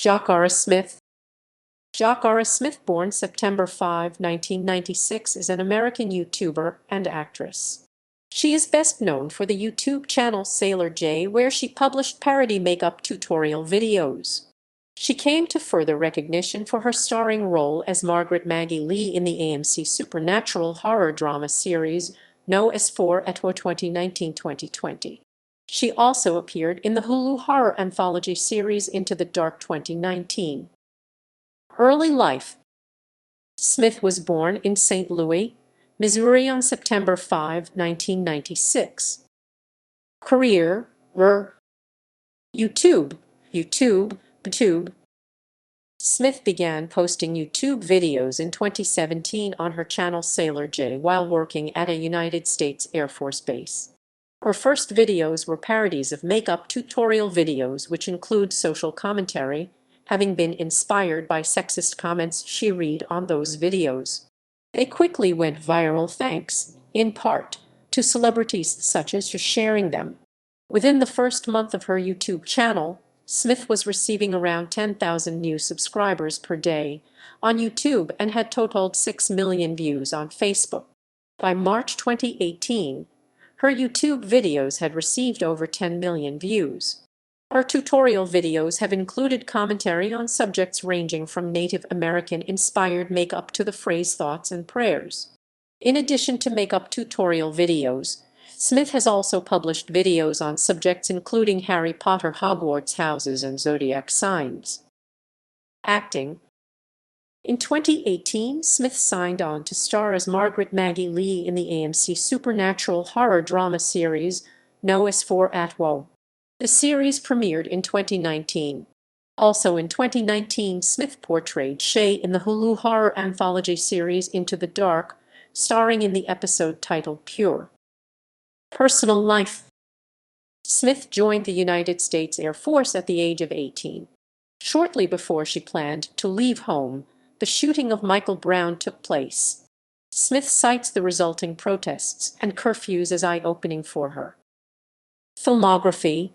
Jahkara Smith. Jahkara Smith, born September 5, 1996, is an American YouTuber and actress. She is best known for the YouTube channel Sailor J, where she published parody makeup tutorial videos. She came to further recognition for her starring role as Margaret Maggie Leigh in the AMC supernatural horror drama series known as 4 at 2019-2020. She also appeared in the Hulu horror anthology series Into the Dark 2019. Early life. Smith was born in St. Louis, Missouri on September 5, 1996. Career. YouTube. YouTube. Smith began posting YouTube videos in 2017 on her channel Sailor J while working at a United States Air Force base. Her first videos were parodies of makeup tutorial videos, which include social commentary, having been inspired by sexist comments she read on those videos. They quickly went viral thanks, in part, to celebrities such as sharing them. Within the first month of her YouTube channel, Smith was receiving around 10,000 new subscribers per day on YouTube and had totaled 6 million views on Facebook. By March 2018, her YouTube videos had received over 10 million views. Her tutorial videos have included commentary on subjects ranging from Native American-inspired makeup to the phrase thoughts and prayers. In addition to makeup tutorial videos, Smith has also published videos on subjects including Harry Potter, Hogwarts houses, and zodiac signs. Acting. In 2018, Smith signed on to star as Margaret Maggie Leigh in the AMC supernatural horror drama series known as 4 at WoW. The series premiered in 2019. Also in 2019, Smith portrayed Shay in the Hulu horror anthology series Into the Dark, starring in the episode titled Pure. Personal life. Smith joined the United States Air Force at the age of 18. Shortly before she planned to leave home, the shooting of Michael Brown took place. Smith cites the resulting protests and curfews as eye-opening for her. Filmography.